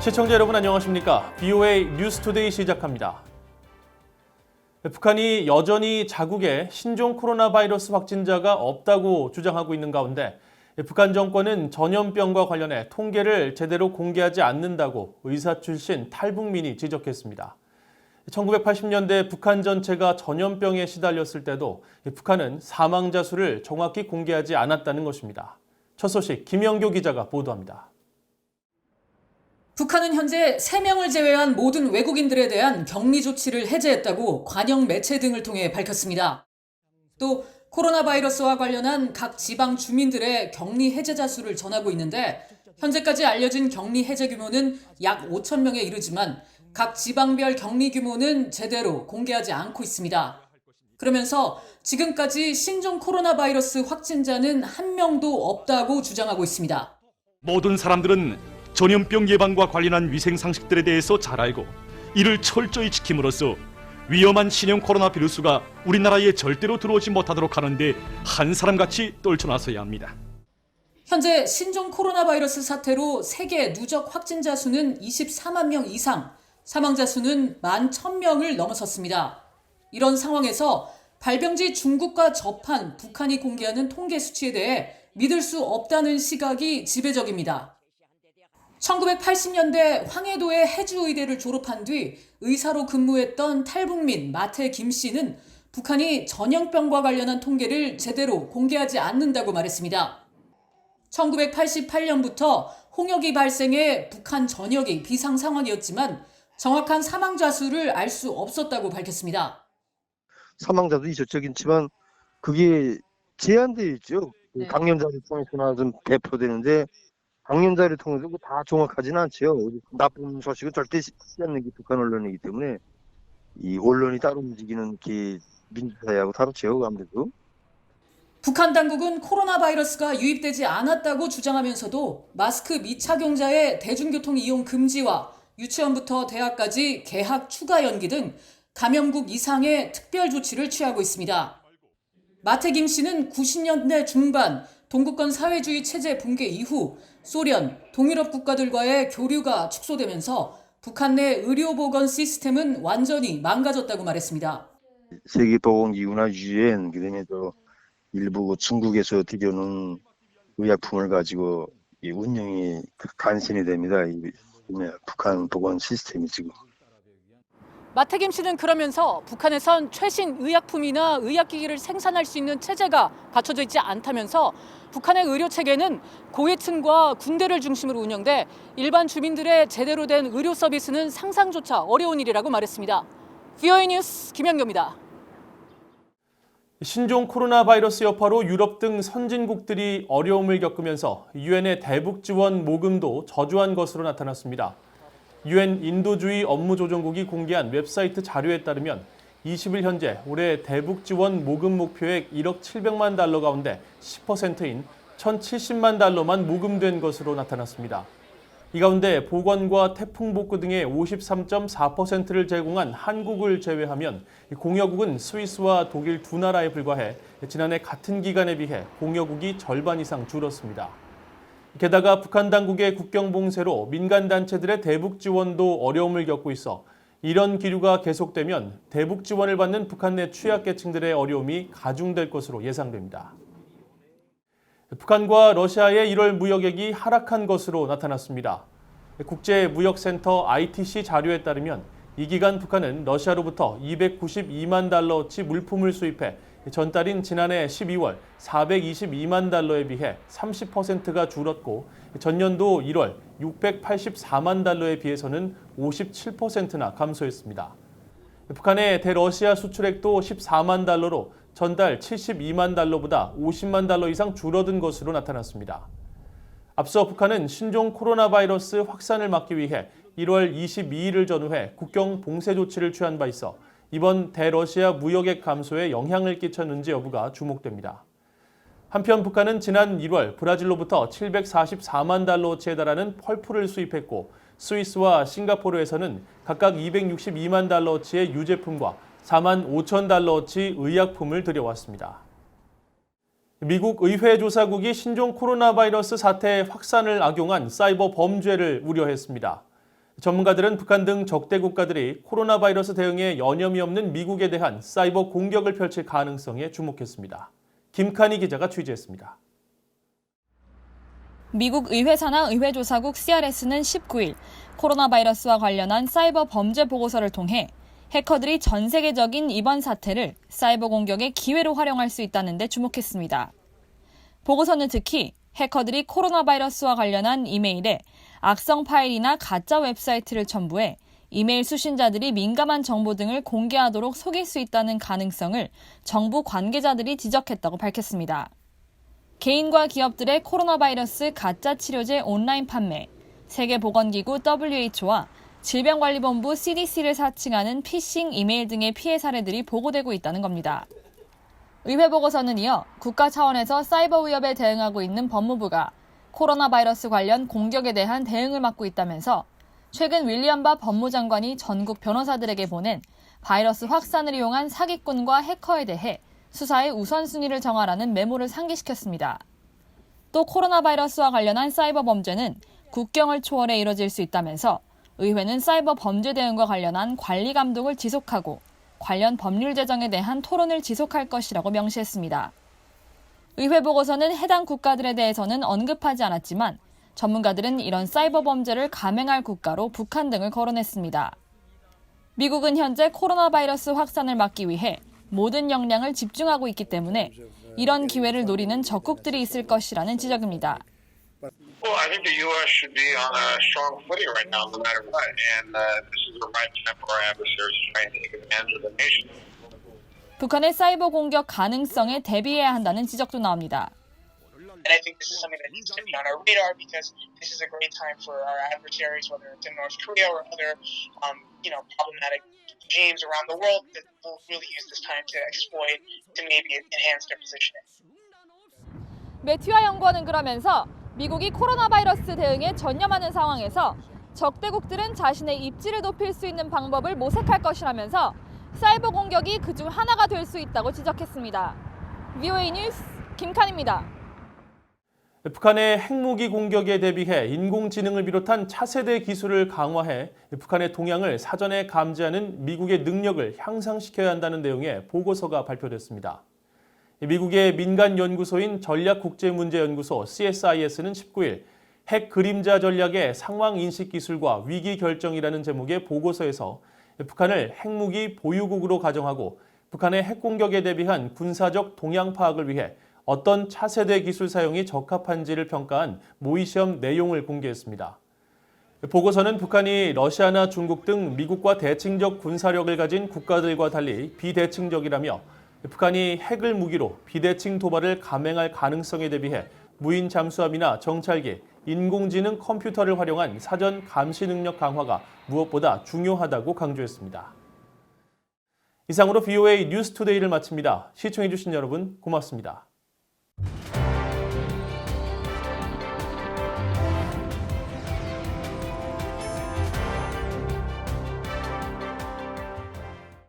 시청자 여러분 안녕하십니까? BOA 뉴스투데이 시작합니다. 북한이 여전히 자국에 신종 코로나 바이러스 확진자가 없다고 주장하고 있는 가운데 북한 정권은 전염병과 관련해 통계를 제대로 공개하지 않는다고 의사 출신 탈북민이 지적했습니다. 1980년대 북한 전체가 전염병에 시달렸을 때도 북한은 사망자 수를 정확히 공개하지 않았다는 것입니다. 첫 소식 김영교 기자가 보도합니다. 북한은 현재 3명을 제외한 모든 외국인들에 대한 격리 조치를 해제했다고 관영 매체 등을 통해 밝혔습니다. 또 코로나 바이러스와 관련한 각 지방 주민들의 격리 해제자 수를 전하고 있는데 현재까지 알려진 격리 해제 규모는 약 5천 명에 이르지만 각 지방별 격리 규모는 제대로 공개하지 않고 있습니다. 그러면서 지금까지 신종 코로나 바이러스 확진자는 한 명도 없다고 주장하고 있습니다. 모든 사람들은 전염병 예방과 관련한 위생 상식들에 대해서 잘 알고 이를 철저히 지킴으로써 위험한 신형 코로나 바이러스가 우리나라에 절대로 들어오지 못하도록 하는데 한 사람같이 떨쳐나서야 합니다. 현재 신종 코로나 바이러스 사태로 세계 누적 확진자 수는 24만 명 이상, 사망자 수는 11,000명을 넘어섰습니다. 이런 상황에서 발병지 중국과 접한 북한이 공개하는 통계 수치에 대해 믿을 수 없다는 시각이 지배적입니다. 1980년대 황해도의 해주의대를 졸업한 뒤 의사로 근무했던 탈북민 마태 김 씨는 북한이 전염병과 관련한 통계를 제대로 공개하지 않는다고 말했습니다. 1988년부터 홍역이 발생해 북한 전역이 비상 상황이었지만 정확한 사망자 수를 알 수 없었다고 밝혔습니다. 사망자도 있었지만 그게 제한되어 있죠. 네. 감염자를 통해서나 좀 배포되는데 감염자를 통해서 다 정확하지는 않죠. 나쁜 소식은 절대 씹지 않는 게 북한 언론이기 때문에 이 언론이 따로 움직이는 게 민주사회하고 다르죠. 아무래도. 북한 당국은 코로나 바이러스가 유입되지 않았다고 주장하면서도 마스크 미착용자의 대중교통 이용 금지와 유치원부터 대학까지 개학 추가 연기 등 감염국 이상의 특별 조치를 취하고 있습니다. 마태 김 씨는 90년대 중반 동구권 사회주의 체제 붕괴 이후 소련, 동유럽 국가들과의 교류가 축소되면서 북한 내 의료보건 시스템은 완전히 망가졌다고 말했습니다. 세계보건기구나 유엔, 그다음에 또 일부 중국에서 들여오는 의약품을 가지고 이 운영이 간신히 됩니다. 이 북한 보건 시스템이 지금. 마태 김 씨는 그러면서 북한에선 최신 의약품이나 의학기기를 생산할 수 있는 체제가 갖춰져 있지 않다면서 북한의 의료 체계는 고위층과 군대를 중심으로 운영돼 일반 주민들의 제대로 된 의료 서비스는 상상조차 어려운 일이라고 말했습니다. BOA 뉴스 김영교입니다. 신종 코로나 바이러스 여파로 유럽 등 선진국들이 어려움을 겪으면서 유엔의 대북 지원 모금도 저조한 것으로 나타났습니다. 유엔 인도주의 업무조정국이 공개한 웹사이트 자료에 따르면 20일 현재 올해 대북 지원 모금 목표액 1억 700만 달러 가운데 10%인 1,070만 달러만 모금된 것으로 나타났습니다. 이 가운데 보건과 태풍 복구 등의 53.4%를 제공한 한국을 제외하면 공여국은 스위스와 독일 두 나라에 불과해 지난해 같은 기간에 비해 공여국이 절반 이상 줄었습니다. 게다가 북한 당국의 국경 봉쇄로 민간 단체들의 대북 지원도 어려움을 겪고 있어 이런 기류가 계속되면 대북 지원을 받는 북한 내 취약계층들의 어려움이 가중될 것으로 예상됩니다. 북한과 러시아의 1월 무역액이 하락한 것으로 나타났습니다. 국제무역센터 ITC 자료에 따르면 이 기간 북한은 러시아로부터 292만 달러어치 물품을 수입해 전달인 지난해 12월 422만 달러에 비해 30%가 줄었고 전년도 1월 684만 달러에 비해서는 57%나 감소했습니다. 북한의 대러시아 수출액도 14만 달러로 전달 72만 달러보다 50만 달러 이상 줄어든 것으로 나타났습니다. 앞서 북한은 신종 코로나 바이러스 확산을 막기 위해 1월 22일을 전후해 국경 봉쇄 조치를 취한 바 있어 이번 대러시아 무역액 감소에 영향을 끼쳤는지 여부가 주목됩니다. 한편 북한은 지난 1월 브라질로부터 744만 달러어치에 달하는 펄프를 수입했고 스위스와 싱가포르에서는 각각 262만 달러어치의 유제품과 4만 5천 달러어치 의약품을 들여왔습니다. 미국 의회조사국이 신종 코로나 바이러스 사태의 확산을 악용한 사이버 범죄를 우려했습니다. 전문가들은 북한 등 적대 국가들이 코로나 바이러스 대응에 여념이 없는 미국에 대한 사이버 공격을 펼칠 가능성에 주목했습니다. 김칸희 기자가 취재했습니다. 미국 의회사나 의회조사국 CRS는 19일 코로나 바이러스와 관련한 사이버 범죄 보고서를 통해 해커들이 전 세계적인 이번 사태를 사이버 공격의 기회로 활용할 수 있다는 데 주목했습니다. 보고서는 특히 해커들이 코로나 바이러스와 관련한 이메일에 악성 파일이나 가짜 웹사이트를 첨부해 이메일 수신자들이 민감한 정보 등을 공개하도록 속일 수 있다는 가능성을 정부 관계자들이 지적했다고 밝혔습니다. 개인과 기업들의 코로나 바이러스 가짜 치료제 온라인 판매, 세계보건기구 WHO와 질병관리본부 CDC를 사칭하는 피싱 이메일 등의 피해 사례들이 보고되고 있다는 겁니다. 의회 보고서는 이어 국가 차원에서 사이버 위협에 대응하고 있는 법무부가 코로나 바이러스 관련 공격에 대한 대응을 맡고 있다면서 최근 윌리엄 바 법무장관이 전국 변호사들에게 보낸 바이러스 확산을 이용한 사기꾼과 해커에 대해 수사의 우선순위를 정하라는 메모를 상기시켰습니다. 또 코로나 바이러스와 관련한 사이버 범죄는 국경을 초월해 이뤄질 수 있다면서 의회는 사이버 범죄 대응과 관련한 관리 감독을 지속하고 관련 법률 제정에 대한 토론을 지속할 것이라고 명시했습니다. 의회 보고서는 해당 국가들에 대해서는 언급하지 않았지만 전문가들은 이런 사이버 범죄를 감행할 국가로 북한 등을 거론했습니다. 미국은 현재 코로나 바이러스 확산을 막기 위해 모든 역량을 집중하고 있기 때문에 이런 기회를 노리는 적국들이 있을 것이라는 지적입니다. Well, I think the U.S. should be on a strong footing right now, no matter what. And this is the right time for our adversaries to try and take advantage of the nation. 북한의 사이버 공격 가능성에 대비해야 한다는 지적도 나옵니다. And I think this is something that needs to be on our radar because this is a great time for our adversaries, whether it's in North Korea or other, problematic regimes around the world that will really use this time to exploit to maybe enhance their positioning. 매튜아 연구원은 그러면서 미국이 코로나 바이러스 대응에 전념하는 상황에서 적대국들은 자신의 입지를 높일 수 있는 방법을 모색할 것이라면서 사이버 공격이 그중 하나가 될 수 있다고 지적했습니다. VOA 뉴스 김칸입니다. 북한의 핵무기 공격에 대비해 인공지능을 비롯한 차세대 기술을 강화해 북한의 동향을 사전에 감지하는 미국의 능력을 향상시켜야 한다는 내용의 보고서가 발표됐습니다. 미국의 민간 연구소인 전략국제문제연구소 CSIS는 19일 핵 그림자 전략의 상황 인식 기술과 위기 결정이라는 제목의 보고서에서 북한을 핵무기 보유국으로 가정하고 북한의 핵 공격에 대비한 군사적 동향 파악을 위해 어떤 차세대 기술 사용이 적합한지를 평가한 모의시험 내용을 공개했습니다. 보고서는 북한이 러시아나 중국 등 미국과 대칭적 군사력을 가진 국가들과 달리 비대칭적이라며 북한이 핵을 무기로 비대칭 도발을 감행할 가능성에 대비해 무인 잠수함이나 정찰기, 인공지능 컴퓨터를 활용한 사전 감시 능력 강화가 무엇보다 중요하다고 강조했습니다. 이상으로 VOA 뉴스투데이를 마칩니다. 시청해주신 여러분 고맙습니다.